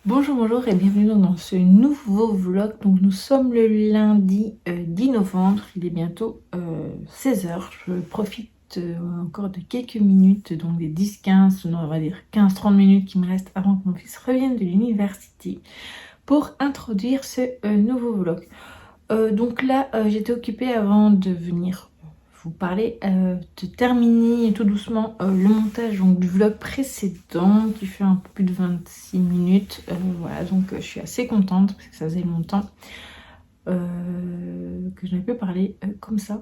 Bonjour et bienvenue dans ce nouveau vlog. Donc nous sommes le lundi 10 novembre, il est bientôt 16 heures. Je profite encore de quelques minutes, donc des 10-15, on va dire 15-30 minutes qui me restent avant que mon fils revienne de l'université pour introduire ce nouveau vlog. Donc là j'étais occupée avant de venir vous parler de terminer tout doucement le montage donc, du vlog précédent qui fait un peu plus de 26 minutes. Voilà, donc je suis assez contente parce que ça faisait longtemps que je n'avais pas parlé comme ça.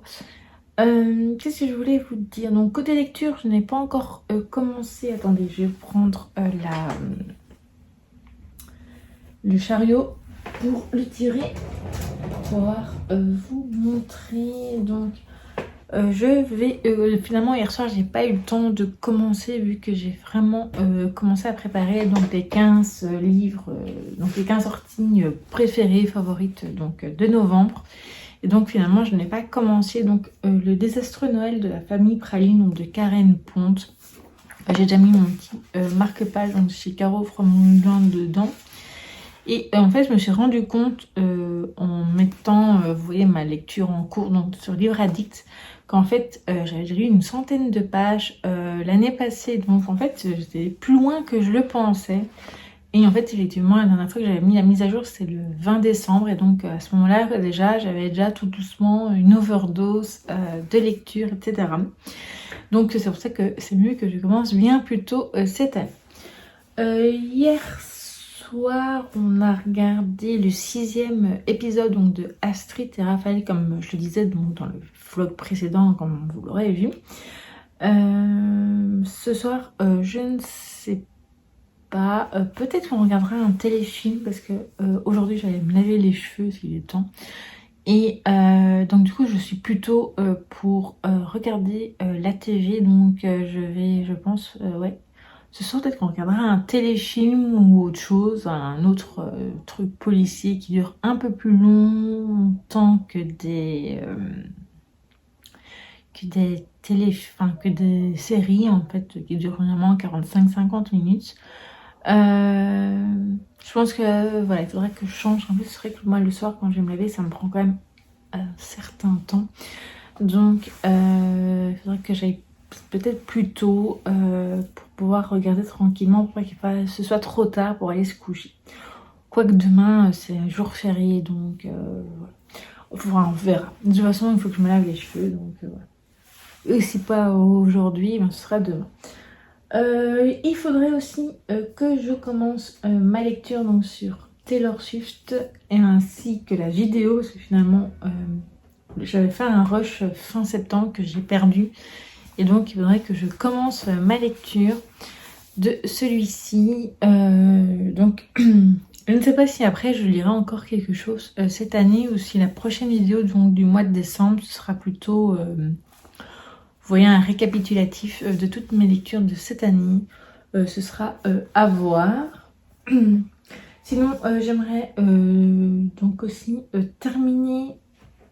Qu'est-ce que je voulais vous dire? Donc côté lecture, je n'ai pas encore commencé. Attendez, je vais prendre le chariot pour le tirer pour pouvoir vous montrer. Donc je vais finalement hier soir j'ai pas eu le temps de commencer vu que j'ai vraiment commencé à préparer donc les 15 livres, donc les 15 sorties préférées, favorites donc de novembre. Et donc finalement je n'ai pas commencé donc le désastreux Noël de la famille Praline donc de Karen Ponte. J'ai déjà mis mon petit marque-page donc chez Caro From dedans. Et en fait, je me suis rendu compte en mettant, vous voyez, ma lecture en cours donc sur Livre Addict, qu'en fait, j'avais lu une centaine de pages l'année passée. Donc en fait, j'étais plus loin que je le pensais. Et en fait, effectivement, la dernière fois que j'avais mis la mise à jour, c'est le 20 décembre. Et donc à ce moment-là, déjà, j'avais déjà tout doucement une overdose de lecture, etc. Donc c'est pour ça que c'est mieux que je commence bien plus tôt cette année. Hier soir, on a regardé le 6e épisode donc, de Astrid et Raphaël, comme je le disais donc, dans le vlog précédent, comme vous l'aurez vu. Ce soir, je ne sais pas, peut-être qu'on regardera un téléfilm parce que aujourd'hui j'allais me laver les cheveux s'il est temps. Et donc du coup je suis plutôt pour regarder la TV, donc je pense, ouais. Ce soir, peut-être qu'on regardera un téléfilm ou autre chose, un autre truc policier qui dure un peu plus longtemps que des séries en fait qui durent vraiment 45-50 minutes. Je pense que voilà, il faudrait que je change. En fait, c'est vrai que moi le soir quand je vais me laver, ça me prend quand même un certain temps. Donc, il faudrait que j'aille peut-être plus tôt pour pouvoir regarder tranquillement pour pas qu'il ce soit trop tard pour aller se coucher. Quoique demain c'est un jour férié donc voilà. Enfin, on verra. De toute façon il faut que je me lave les cheveux donc voilà. Et si pas aujourd'hui, ben, ce sera demain. Il faudrait aussi que je commence ma lecture donc sur Taylor Swift et ainsi que la vidéo parce que finalement j'avais fait un rush fin septembre que j'ai perdu. Et donc, il faudrait que je commence ma lecture de celui-ci. Donc, je ne sais pas si après, je lirai encore quelque chose cette année ou si la prochaine vidéo donc, du mois de décembre sera plutôt, vous voyez, un récapitulatif de toutes mes lectures de cette année. Ce sera à voir. Sinon, j'aimerais donc aussi terminer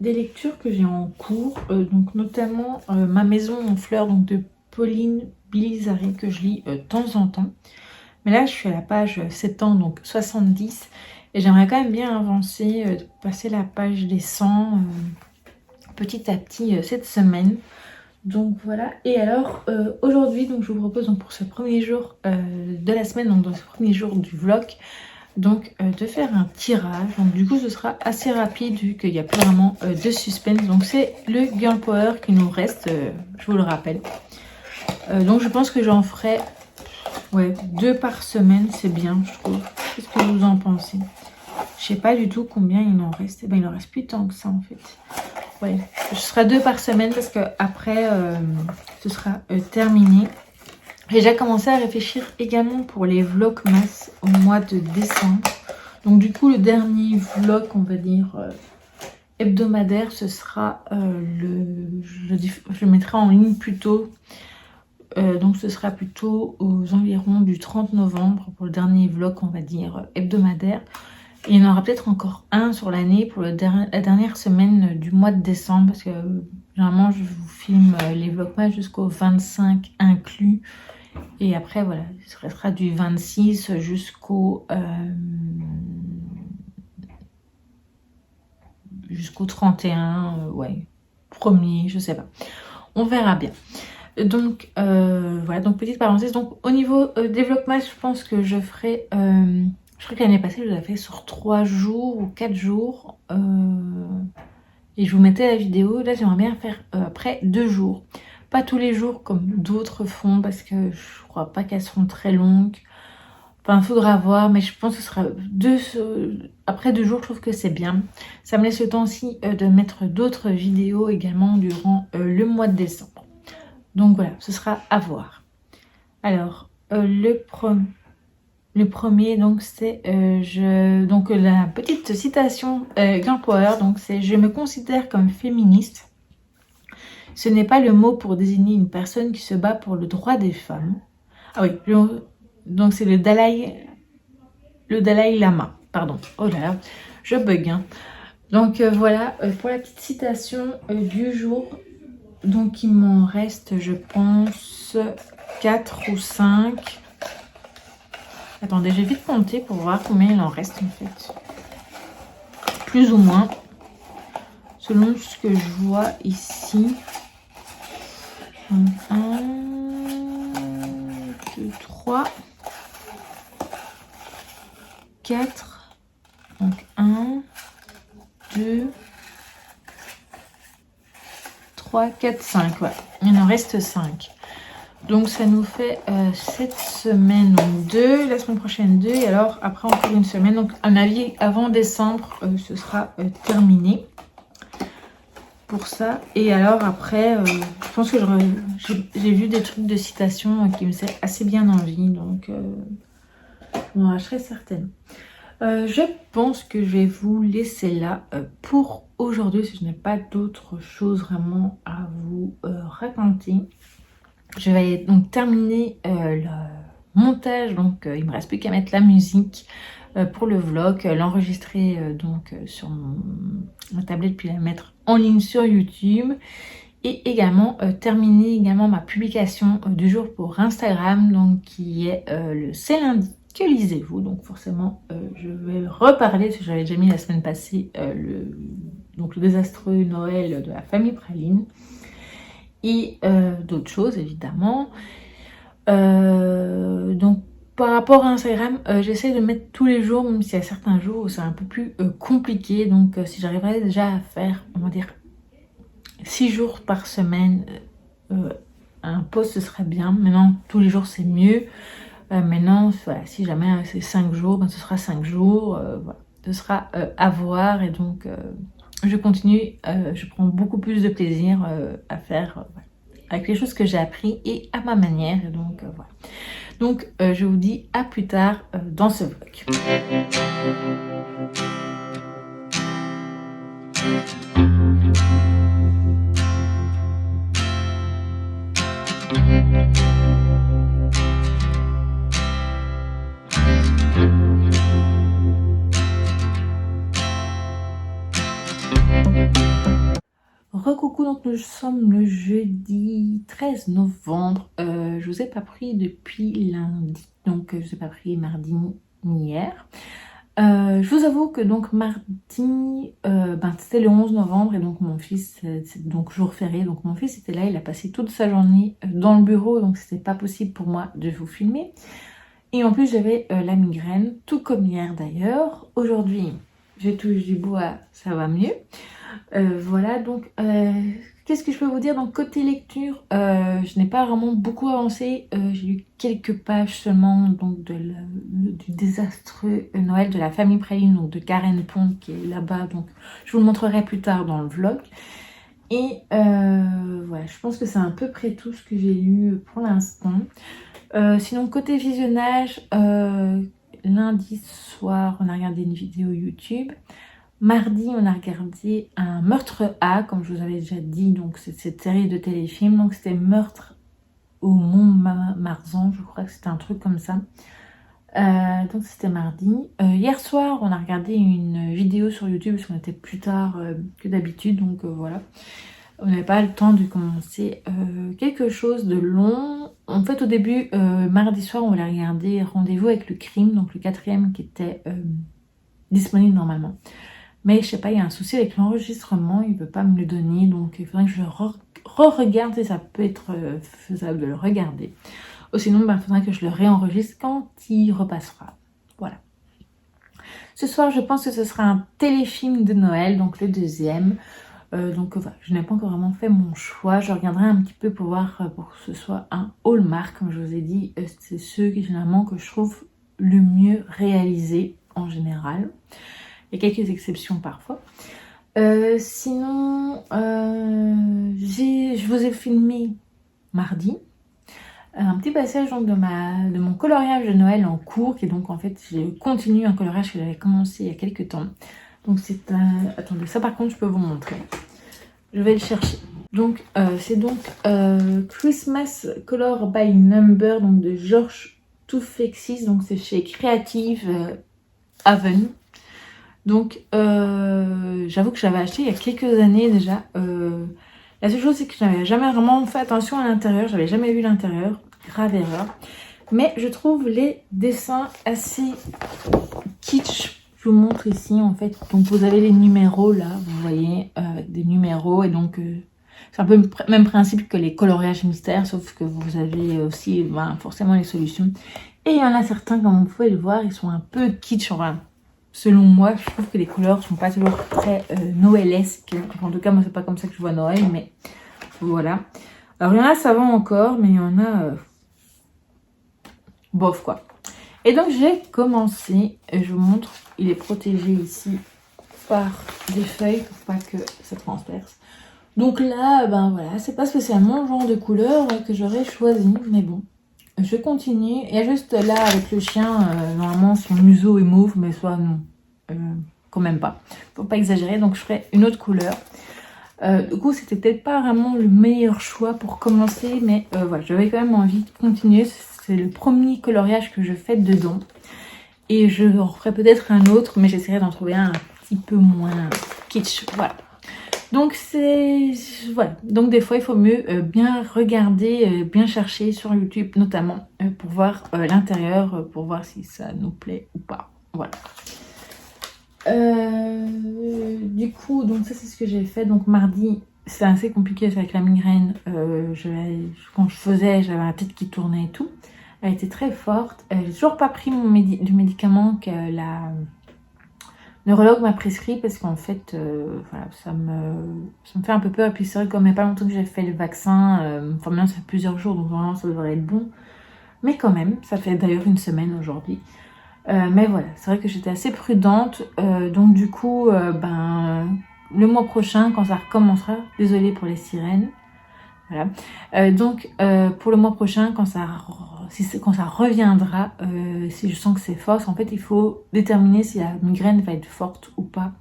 des lectures que j'ai en cours, donc notamment Ma maison en fleurs donc de Pauline Bilizaré que je lis de temps en temps. Mais là je suis à la page 7 ans donc 70 et j'aimerais quand même bien avancer, passer la page des 100 petit à petit cette semaine. Donc voilà, et alors aujourd'hui donc je vous propose donc pour ce premier jour de la semaine, donc dans ce premier jour du vlog, donc de faire un tirage. Donc du coup ce sera assez rapide vu qu'il n'y a plus vraiment de suspense. Donc c'est le Girl Power qui nous reste, je vous le rappelle. Donc je pense que j'en ferai 2 par semaine, c'est bien je trouve. Qu'est-ce que vous en pensez? Je sais pas du tout combien il en reste. Et ben il en reste plus tant que ça en fait. Ouais, ce sera 2 par semaine parce que après ce sera terminé. J'ai déjà commencé à réfléchir également pour les vlogmas au mois de décembre. Donc du coup le dernier vlog on va dire hebdomadaire ce sera je le mettrai en ligne plus tôt. Donc ce sera plutôt aux environs du 30 novembre pour le dernier vlog on va dire hebdomadaire. Et il y en aura peut-être encore un sur l'année pour la dernière semaine du mois de décembre parce que généralement je vous filme les vlogmas jusqu'au 25 inclus. Et après, voilà, ce restera du 26 jusqu'au 31, ouais, premier, je sais pas. On verra bien. Donc, voilà, donc petite parenthèse. Donc, au niveau des vlogmas, je pense que je ferai... je crois que l'année passée, je l'avais fait sur 3 jours ou 4 jours. Et je vous mettais la vidéo. Là, j'aimerais bien faire après 2 jours. Pas tous les jours comme d'autres font parce que je crois pas qu'elles seront très longues. Enfin, il faudra voir, mais je pense que ce sera après 2 jours, je trouve que c'est bien. Ça me laisse le temps aussi de mettre d'autres vidéos également durant le mois de décembre. Donc voilà, ce sera à voir. Alors, le premier, donc c'est donc la petite citation Girl Power, donc c'est: je me considère comme féministe. Ce n'est pas le mot pour désigner une personne qui se bat pour le droit des femmes. Ah oui, donc c'est le Dalai Lama, pardon. Oh là là, je bug. Hein. Donc voilà, pour la petite citation du jour. Donc il m'en reste, je pense, 4 ou 5. Attendez, j'ai vite compté pour voir combien il en reste en fait. Plus ou moins, selon ce que je vois ici. 1, 2, 3, 4. Donc 1, 2, 3, 4, 5. Ouais, il en reste 5. Donc ça nous fait cette semaine donc 2, la semaine prochaine 2, et alors après encore une semaine. Donc à mon avis avant décembre ce sera terminé pour ça. Et alors après je pense que j'ai vu des trucs de citation qui me servent assez bien envie, donc bon, je serai certaine. Je pense que je vais vous laisser là pour aujourd'hui, si je n'ai pas d'autres choses vraiment à vous raconter. Je vais donc terminer le montage, donc il me reste plus qu'à mettre la musique pour le vlog, l'enregistrer donc sur ma tablette puis la mettre en ligne sur YouTube, et également terminer également ma publication du jour pour Instagram, donc qui est le C'est lundi que lisez-vous. Donc forcément je vais reparler parce que j'avais déjà mis la semaine passée le désastreux Noël de la famille Praline. Et d'autres choses évidemment. Donc par rapport à Instagram, j'essaie de mettre tous les jours, même s'il y a certains jours où c'est un peu plus compliqué. Donc si j'arriverais déjà à faire, on va dire, 6 jours par semaine, un post, ce serait bien. Maintenant, tous les jours c'est mieux. Maintenant, voilà, si jamais c'est 5 jours, ben, ce sera 5 jours. Voilà. Ce sera à voir, et donc je continue, je prends beaucoup plus de plaisir à faire avec les choses que j'ai appris et à ma manière. Et donc voilà. Donc je vous dis à plus tard dans ce vlog. Recoucou, donc nous sommes le jeudi 13 novembre. Je vous ai pas pris depuis lundi, donc je vous ai pas pris mardi ni hier. Je vous avoue que donc mardi, c'était le 11 novembre, et donc mon fils, c'est donc jour férié, donc mon fils était là, il a passé toute sa journée dans le bureau, donc c'était pas possible pour moi de vous filmer. Et en plus j'avais la migraine, tout comme hier d'ailleurs. Aujourd'hui, je touche du bois, ça va mieux. Voilà, donc qu'est-ce que je peux vous dire? Donc côté lecture, je n'ai pas vraiment beaucoup avancé. J'ai lu quelques pages seulement donc du désastreux Noël de la famille Praline, donc de Karen Pond, qui est là-bas. Donc je vous le montrerai plus tard dans le vlog. Et voilà, je pense que c'est à peu près tout ce que j'ai lu pour l'instant. Sinon côté visionnage, lundi soir on a regardé une vidéo YouTube. Mardi, on a regardé un Meurtre A, comme je vous avais déjà dit, donc c'est cette série de téléfilms. Donc c'était Meurtre au Mont-Marzan, je crois que c'était un truc comme ça. Donc c'était mardi. Hier soir, on a regardé une vidéo sur YouTube parce qu'on était plus tard que d'habitude, donc voilà. On n'avait pas le temps de commencer quelque chose de long. en fait au début, mardi soir on voulait regarder Rendez-vous avec le crime, donc le 4e qui était disponible normalement. Mais je sais pas, il y a un souci avec l'enregistrement, il veut pas me le donner, donc il faudrait que je re-regarde si ça peut être faisable de le regarder. Ou sinon, il faudrait que je le réenregistre quand il repassera. Voilà. Ce soir, je pense que ce sera un téléfilm de Noël, donc le 2e. Donc voilà, je n'ai pas encore vraiment fait mon choix. Je regarderai un petit peu pour voir pour que ce soit un Hallmark, comme je vous ai dit. C'est ceux qui généralement que je trouve le mieux réalisés en général. Il y a quelques exceptions parfois. Sinon, je vous ai filmé mardi un petit passage donc, de mon coloriage de Noël en cours, qui est donc en fait, j'ai continué un coloriage que j'avais commencé il y a quelques temps. Donc c'est un... Attendez, ça par contre je peux vous montrer. Je vais le chercher. Donc c'est donc Christmas Color by Number, donc de George Toufexis, donc c'est chez Creative Haven. Donc j'avoue que j'avais acheté il y a quelques années déjà. La seule chose c'est que je n'avais jamais vraiment fait attention à l'intérieur, j'avais jamais vu l'intérieur, grave erreur. Mais je trouve les dessins assez kitsch. Je vous montre ici en fait. Donc vous avez les numéros là, vous voyez, des numéros et donc c'est un peu le même principe que les coloriages mystères, sauf que vous avez aussi forcément les solutions. Et il y en a certains, comme vous pouvez le voir, ils sont un peu kitsch. Enfin, selon moi, je trouve que les couleurs sont pas toujours très noëlesques. En tout cas, moi c'est pas comme ça que je vois Noël, mais voilà. Alors il y en a ça va encore, mais il y en a bof quoi. Et donc j'ai commencé, je vous montre, il est protégé ici par des feuilles pour pas que ça transperce. Donc là, voilà, c'est pas spécialement le genre de couleur que j'aurais choisi, mais bon, je continue. Il y a juste là avec le chien, normalement son museau est mauve, mais soit non, quand même pas. Faut pas exagérer, donc je ferai une autre couleur. Du coup, c'était peut-être pas vraiment le meilleur choix pour commencer, mais voilà, j'avais quand même envie de continuer. C'est le premier coloriage que je fais dedans. Et je referai peut-être un autre, mais j'essaierai d'en trouver un petit peu moins kitsch. Voilà. Donc c'est... Voilà. Donc des fois, il faut mieux bien regarder, bien chercher sur YouTube notamment, pour voir l'intérieur, pour voir si ça nous plaît ou pas. Voilà. Du coup, donc ça c'est ce que j'ai fait. Donc mardi, c'est assez compliqué avec la migraine. Quand je faisais, j'avais la tête qui tournait et tout. Elle était très forte. J'ai toujours pas pris du médicament que la neurologue m'a prescrit parce qu'en fait, voilà, ça me fait un peu peur. Et puis c'est vrai, comme il n'y a pas longtemps que j'ai fait le vaccin, enfin maintenant ça fait plusieurs jours, donc vraiment ça devrait être bon. Mais quand même, ça fait d'ailleurs une semaine aujourd'hui. Mais voilà, c'est vrai que j'étais assez prudente. Donc du coup, le mois prochain, quand ça recommencera, désolée pour les sirènes. Voilà. Donc pour le mois prochain, quand ça reviendra, si je sens que c'est fort, en fait il faut déterminer si la migraine va être forte ou pas.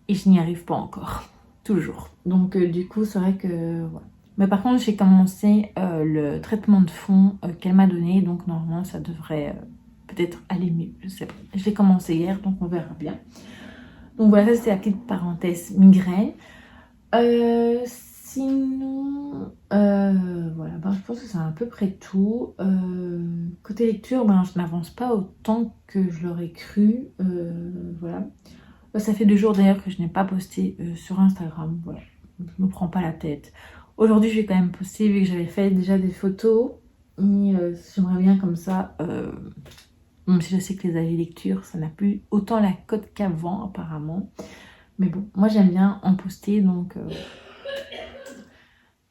Et je n'y arrive pas encore, toujours. Donc du coup c'est vrai que voilà. Mais par contre j'ai commencé le traitement de fond qu'elle m'a donné, donc normalement ça devrait peut-être aller mieux, je sais pas. Je l'ai commencé hier, donc on verra bien. Donc voilà, ça c'était la petite parenthèse migraine. Sinon, voilà, je pense que c'est à peu près tout. Côté lecture, je n'avance pas autant que je l'aurais cru. Voilà. Ça fait 2 jours d'ailleurs que je n'ai pas posté sur Instagram. Voilà, je me prends pas la tête. Aujourd'hui, je vais quand même poster vu que j'avais fait déjà des photos. Et j'aimerais bien comme ça, même si je sais que les avis lecture, ça n'a plus autant la cote qu'avant apparemment. Mais bon, moi j'aime bien en poster, donc...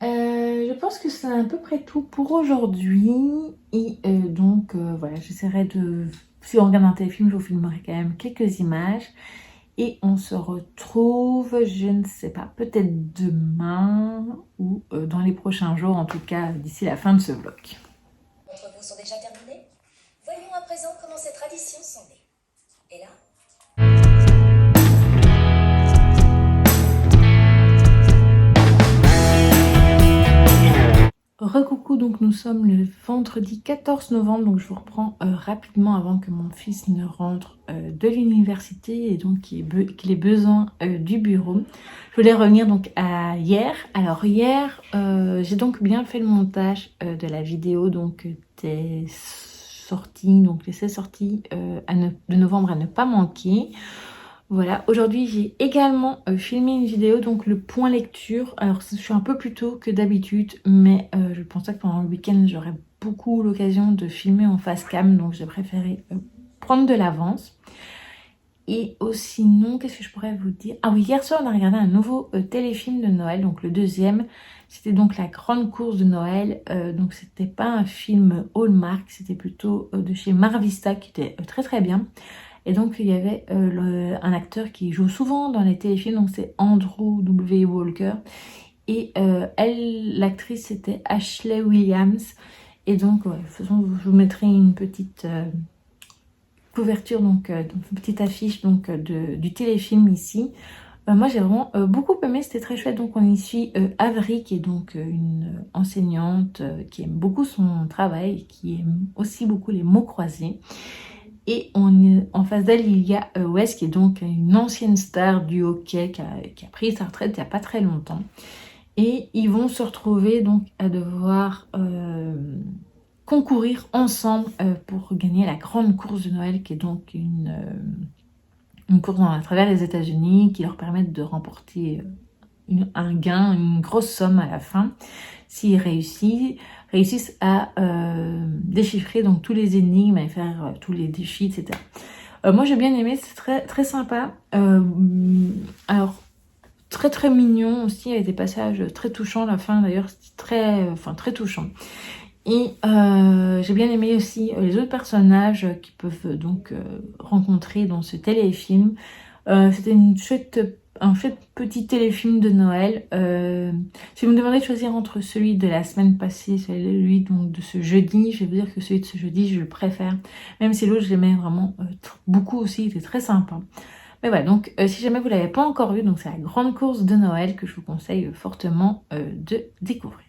je pense que c'est à peu près tout pour aujourd'hui. Et donc voilà, j'essaierai de... Si on regarde un téléfilm, je vous filmerai quand même quelques images. Et on se retrouve, je ne sais pas, peut-être demain ou dans les prochains jours, en tout cas d'ici la fin de ce vlog. Vos travaux sont déjà terminés? Voyons à présent comment ces traditions sont nées. Et là, Recoucou, donc nous sommes le vendredi 14 novembre, donc je vous reprends rapidement avant que mon fils ne rentre de l'université et donc qu'il ait besoin du bureau. Je voulais revenir donc à hier. Alors hier, j'ai donc bien fait le montage de la vidéo donc des sorties, donc les 16 sorties de novembre à ne pas manquer. Voilà, aujourd'hui j'ai également filmé une vidéo, donc le point lecture. Alors je suis un peu plus tôt que d'habitude, mais je pensais que pendant le week-end j'aurais beaucoup l'occasion de filmer en face cam, donc j'ai préféré prendre de l'avance. Et sinon, qu'est-ce que je pourrais vous dire? Ah oui, hier soir on a regardé un nouveau téléfilm de Noël, donc le deuxième. C'était donc La Grande Course de Noël, donc c'était pas un film Hallmark, c'était plutôt de chez Marvista qui était très très bien. Et donc il y avait un acteur qui joue souvent dans les téléfilms, donc c'est Andrew W. Walker. Et elle, l'actrice, c'était Ashley Williams. Et donc, ouais, je vous mettrai une petite couverture, donc une petite affiche donc, du téléfilm ici. Moi j'ai vraiment beaucoup aimé, c'était très chouette. Donc on y suit Avery qui est donc une enseignante qui aime beaucoup son travail, qui aime aussi beaucoup les mots croisés. Et en face d'elle, il y a Wes qui est donc une ancienne star du hockey qui a pris sa retraite il n'y a pas très longtemps. Et ils vont se retrouver donc à devoir concourir ensemble pour gagner la grande course de Noël qui est donc une course à travers les États-Unis qui leur permet de remporter un gain, une grosse somme à la fin s'ils réussissent à déchiffrer donc tous les énigmes et faire tous les défis, etc. Moi j'ai bien aimé, c'est très très sympa. Alors très très mignon aussi, il y avait des passages très touchants à la fin d'ailleurs, c'était très touchant. Et j'ai bien aimé aussi les autres personnages qu'ils peuvent donc rencontrer dans ce téléfilm. C'était un chouette petit téléfilm de Noël. Si vous me demandez de choisir entre celui de la semaine passée, celui donc de ce jeudi, je vais vous dire que celui de ce jeudi, je le préfère. Même si l'autre, je l'aimais vraiment beaucoup aussi, il était très sympa. Mais voilà, donc si jamais vous ne l'avez pas encore vu, donc c'est la grande course de Noël que je vous conseille fortement de découvrir.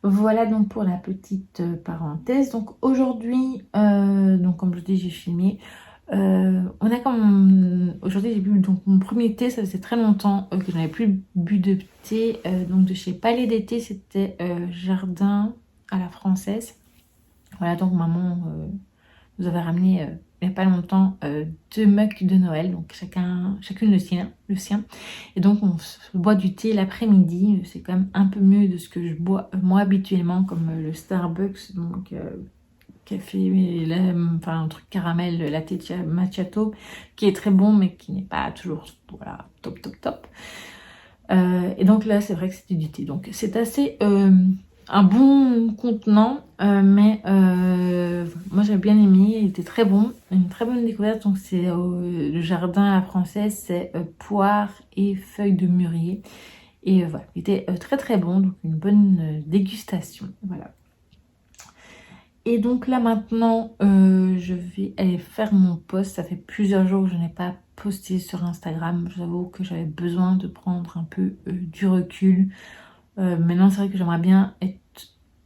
Voilà donc pour la petite parenthèse. Donc aujourd'hui, donc comme je vous dis, j'ai filmé. On a comme aujourd'hui j'ai bu donc mon premier thé, ça faisait très longtemps que je n'avais plus bu de thé, donc de chez Palais d'été, c'était Jardin à la française. Voilà, donc maman nous avait ramené il n'y a pas longtemps 2 mugs de Noël, donc chacune le sien. Et donc on se boit du thé l'après-midi, c'est quand même un peu mieux de ce que je bois moi habituellement, comme le Starbucks, donc café, enfin un truc caramel, latte macchiato, qui est très bon mais qui n'est pas toujours voilà, top. Et donc là c'est vrai que c'était du thé, donc c'est assez un bon contenant, mais moi j'ai bien aimé, il était très bon, une très bonne découverte. Donc c'est le jardin à la française, c'est poire et feuilles de mûrier, et voilà, il était très très bon, donc une bonne dégustation, voilà. Et donc là maintenant, je vais aller faire mon post. Ça fait plusieurs jours que je n'ai pas posté sur Instagram. J'avoue que j'avais besoin de prendre un peu du recul. Maintenant, c'est vrai que j'aimerais bien être...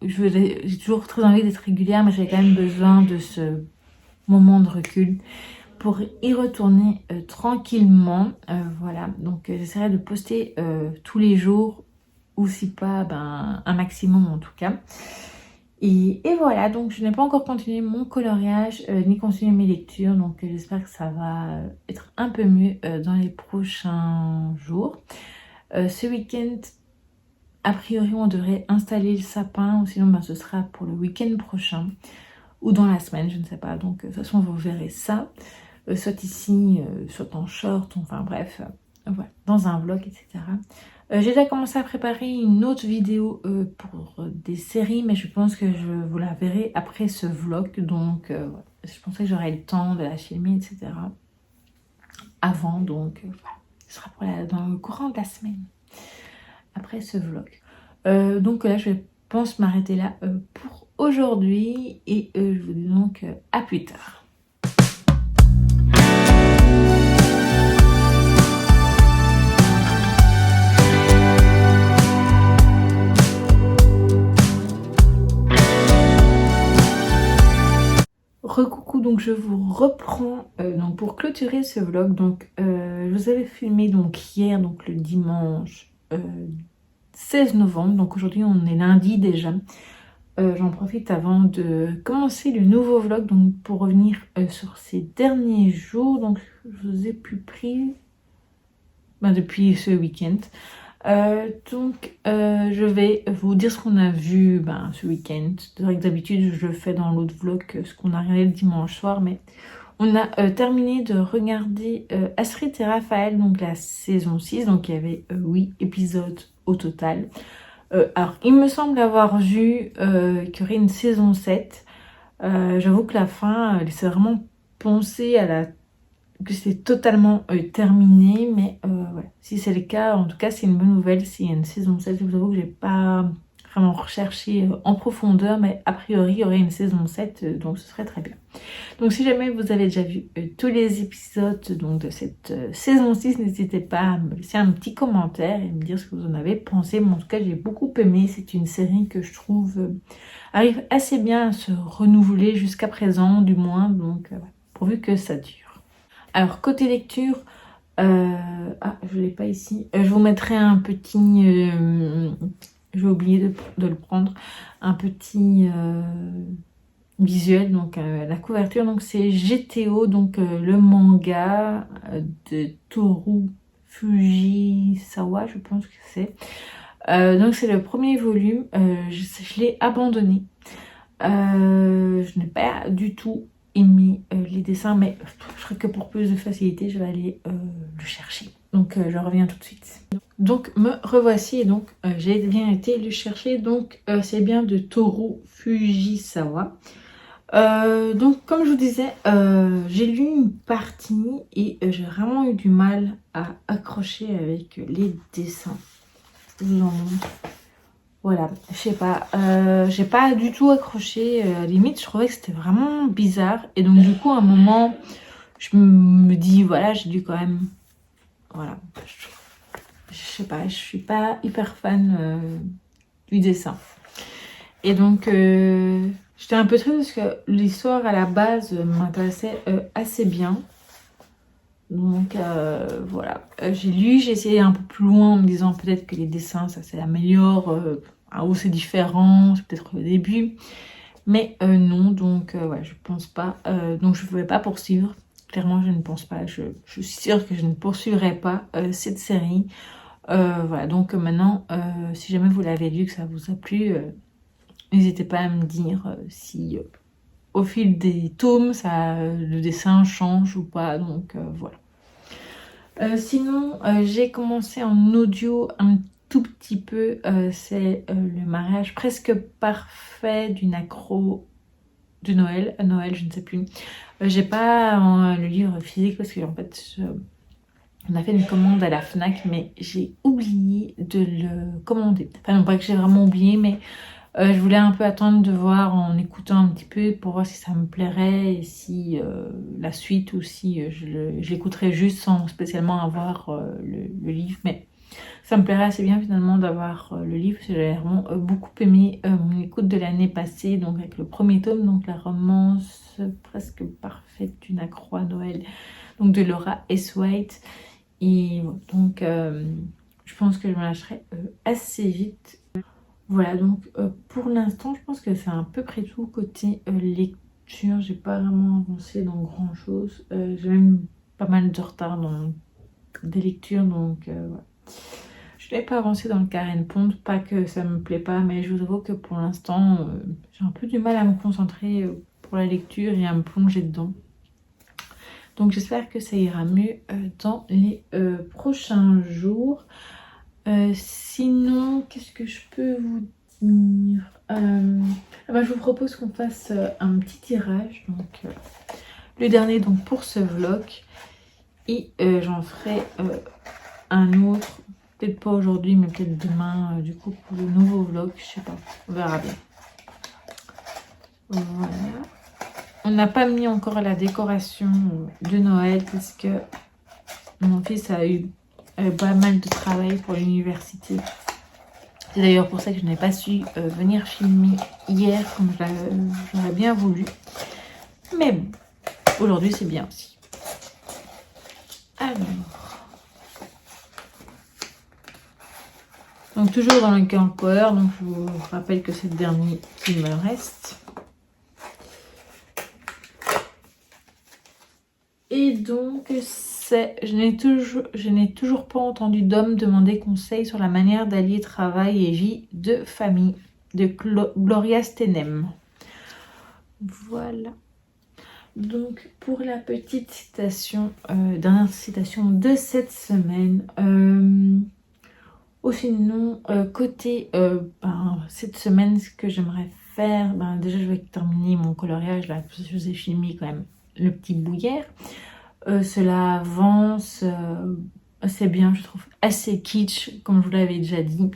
J'ai toujours très envie d'être régulière, mais j'ai quand même besoin de ce moment de recul pour y retourner tranquillement. Voilà, donc j'essaierai de poster tous les jours, ou si pas, un maximum en tout cas. Et voilà, donc je n'ai pas encore continué mon coloriage, ni continué mes lectures, donc j'espère que ça va être un peu mieux dans les prochains jours. Ce week-end, a priori, on devrait installer le sapin, ou sinon ce sera pour le week-end prochain, ou dans la semaine, je ne sais pas. Donc de toute façon, vous verrez ça, soit ici, soit en short, enfin bref, voilà, dans un vlog, etc. J'ai déjà commencé à préparer une autre vidéo pour des séries, mais je pense que je vous la verrai après ce vlog. Donc je pensais que j'aurais le temps de la filmer, etc. avant, donc voilà, ce sera dans le courant de la semaine, après ce vlog. Donc là, je pense m'arrêter là pour aujourd'hui, et je vous dis donc à plus tard. Donc je vous reprends donc pour clôturer ce vlog. Donc je vous avais filmé donc hier, donc le dimanche 16 novembre. Donc aujourd'hui on est lundi déjà. J'en profite avant de commencer le nouveau vlog donc pour revenir sur ces derniers jours. Donc je vous ai plus pris depuis ce week-end. Je vais vous dire ce qu'on a vu ce week-end. C'est vrai que d'habitude je le fais dans l'autre vlog, ce qu'on a regardé le dimanche soir, mais on a terminé de regarder Astrid et Raphaël, donc la saison 6, donc il y avait 8 épisodes au total. Alors il me semble avoir vu qu'il y aurait une saison 7. J'avoue que la fin, elle s'est vraiment pensée que c'est totalement terminé, mais ouais. Si c'est le cas, en tout cas c'est une bonne nouvelle s'il y a une saison 7. Je vous avoue que j'ai pas vraiment recherché en profondeur, mais a priori il y aurait une saison 7, donc ce serait très bien. Donc si jamais vous avez déjà vu tous les épisodes donc, de cette saison 6, n'hésitez pas à me laisser un petit commentaire et me dire ce que vous en avez pensé. Mais en tout cas j'ai beaucoup aimé, c'est une série que je trouve arrive assez bien à se renouveler jusqu'à présent du moins, donc ouais, pourvu que ça dure. Alors côté lecture, je l'ai pas ici. Je vous mettrai un petit, j'ai oublié de le prendre, un petit visuel. Donc la couverture, donc c'est GTO, donc le manga de Toru Fujisawa, je pense que c'est. Donc c'est le premier volume. Je l'ai abandonné. Je n'ai pas du tout aimé les dessins, mais je crois que pour plus de facilité je vais aller le chercher, donc je reviens tout de suite. Donc me revoici et donc j'ai bien été le chercher. Donc c'est bien de Toru Fujisawa. Donc comme je vous disais, j'ai lu une partie et j'ai vraiment eu du mal à accrocher avec les dessins. Je vous en montre. Voilà, je sais pas, j'ai pas du tout accroché, limite je trouvais que c'était vraiment bizarre. Et donc du coup à un moment, je me dis voilà, j'ai dû quand même, voilà, je sais pas, je suis pas hyper fan du dessin. Et donc j'étais un peu triste parce que l'histoire à la base m'intéressait assez bien. Donc voilà, j'ai lu, j'ai essayé un peu plus loin en me disant peut-être que les dessins ça s'améliore, ou c'est différent, c'est peut-être le début, mais non, donc ouais, je pense pas, donc je ne pouvais pas poursuivre, clairement je ne pense pas, je suis sûre que je ne poursuivrai pas cette série. Voilà, donc maintenant si jamais vous l'avez lu, que ça vous a plu, n'hésitez pas à me dire si au fil des tomes le dessin change ou pas, donc voilà. Sinon j'ai commencé en audio un tout petit peu, c'est le mariage presque parfait d'une accro de Noël, je ne sais plus. J'ai pas le livre physique parce que en fait on a fait une commande à la FNAC, mais j'ai oublié de le commander. Enfin non, pas que j'ai vraiment oublié, mais je voulais un peu attendre de voir en écoutant un petit peu pour voir si ça me plairait et si la suite ou si je l'écouterais juste sans spécialement avoir le livre. Mais ça me plairait assez bien finalement d'avoir le livre, parce que j'avais vraiment beaucoup aimé mon écoute de l'année passée, donc avec le premier tome, donc la romance presque parfaite d'une accro à Noël, donc de Laura S. White. Et donc je pense que je me lâcherai assez vite. Voilà, donc pour l'instant, je pense que c'est à peu près tout côté lecture. J'ai pas vraiment avancé dans grand chose. J'ai même pas mal de retard dans des lectures, donc voilà. Je n'ai pas avancé dans le Karen Pond, pas que ça me plaît pas, mais je vous avoue que pour l'instant, j'ai un peu du mal à me concentrer pour la lecture et à me plonger dedans. Donc j'espère que ça ira mieux dans les prochains jours. Sinon, qu'est-ce que je peux vous dire, je vous propose qu'on fasse un petit tirage, donc le dernier donc pour ce vlog, et j'en ferai un autre, peut-être pas aujourd'hui mais peut-être demain, du coup pour le nouveau vlog, je sais pas, on verra bien. Voilà, on n'a pas mis encore la décoration de Noël parce que mon fils a eu pas mal de travail pour l'université. C'est d'ailleurs pour ça que je n'ai pas su venir filmer hier comme j'aurais bien voulu. Mais bon, aujourd'hui c'est bien aussi. Alors, donc toujours dans le camper, donc je vous rappelle que c'est le dernier qui me reste. Et donc je n'ai toujours pas entendu d'homme demander conseil sur la manière d'allier travail et vie de famille, de Gloria Steinem. Voilà. Donc pour la petite citation, dernière citation de cette semaine. Sinon, côté cette semaine, ce que j'aimerais faire, déjà je vais terminer mon coloriage là, je vous ai filmé quand même le petit bouillère. Cela avance, c'est bien, je trouve assez kitsch, comme je vous l'avais déjà dit,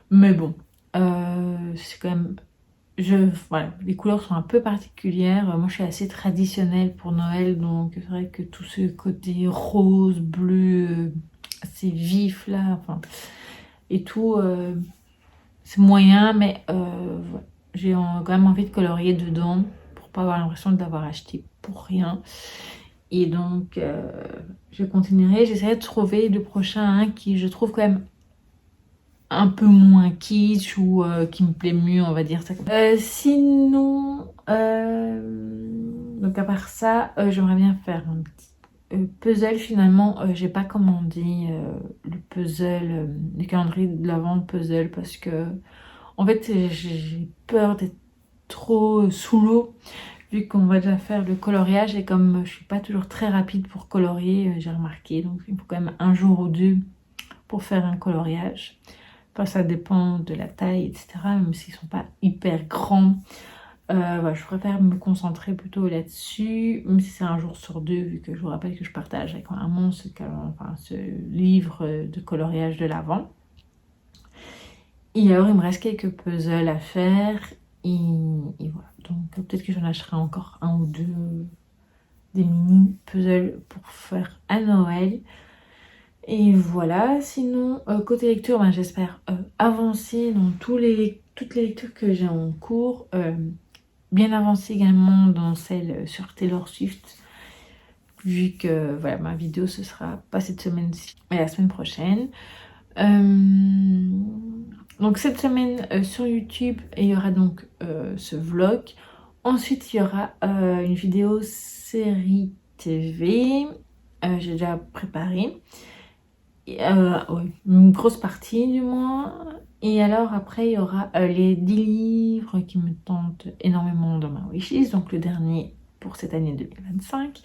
mais bon, c'est quand même, voilà, les couleurs sont un peu particulières. Moi je suis assez traditionnelle pour Noël, donc c'est vrai que tout ce côté rose, bleu, assez vif là, enfin, et tout, c'est moyen, mais voilà. J'ai quand même envie de colorier dedans pour pas avoir l'impression d'avoir acheté pour rien. Et donc je continuerai, j'essaierai de trouver le prochain qui je trouve quand même un peu moins kitsch ou qui me plaît mieux, on va dire ça. Sinon, donc à part ça, j'aimerais bien faire un petit puzzle. Finalement, j'ai pas commandé le puzzle, le calendrier de l'avant puzzle parce que en fait j'ai peur d'être trop sous l'eau vu qu'on va déjà faire le coloriage et comme je suis pas toujours très rapide pour colorier, j'ai remarqué, donc il faut quand même un jour ou deux pour faire un coloriage. Enfin, ça dépend de la taille, etc. Même s'ils sont pas hyper grands. Voilà, je préfère me concentrer plutôt là-dessus, même si c'est un jour sur deux, vu que je vous rappelle que je partage avec maman ce livre de coloriage de l'Avent. Et alors, il me reste quelques puzzles à faire. Et voilà. Donc, peut-être que j'en achèterai encore un ou deux des mini puzzles pour faire à Noël. Et voilà. Sinon, côté lecture, j'espère avancer dans toutes les lectures que j'ai en cours. Bien avancer également dans celle sur Taylor Swift. Vu que voilà, ma vidéo, ce sera pas cette semaine-ci, mais la semaine prochaine. Donc cette semaine sur YouTube, il y aura donc ce vlog. Ensuite, il y aura une vidéo série TV. J'ai déjà préparé. Ouais, une grosse partie du moins. Et alors après, il y aura les 10 livres qui me tentent énormément dans ma wishlist. Donc le dernier pour cette année 2025.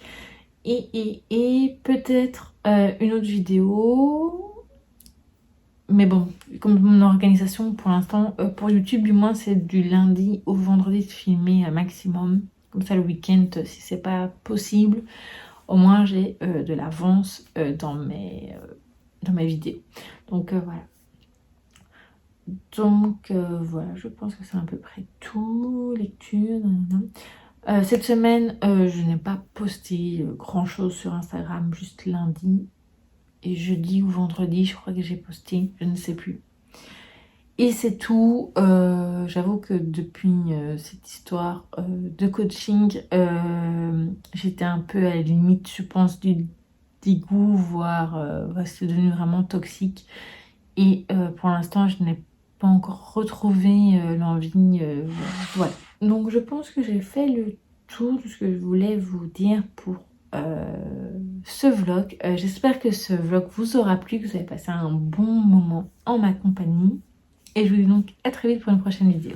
Et peut-être une autre vidéo. Mais bon, comme mon organisation pour l'instant, pour YouTube du moins, c'est du lundi au vendredi de filmer un maximum. Comme ça le week-end, si c'est pas possible, au moins j'ai de l'avance dans mes vidéos. Donc voilà. Donc voilà, je pense que c'est à peu près tout. Lecture. Cette semaine, je n'ai pas posté grand chose sur Instagram, juste lundi. Et jeudi ou vendredi, je crois que j'ai posté, je ne sais plus. Et c'est tout. J'avoue que depuis cette histoire de coaching, j'étais un peu à la limite, je pense, du dégoût, voire c'est devenu vraiment toxique. Et pour l'instant, je n'ai pas encore retrouvé l'envie. Voilà. Donc je pense que j'ai fait le tour de ce que je voulais vous dire pour ce vlog. J'espère que ce vlog vous aura plu, que vous avez passé un bon moment en ma compagnie. Et je vous dis donc à très vite pour une prochaine vidéo.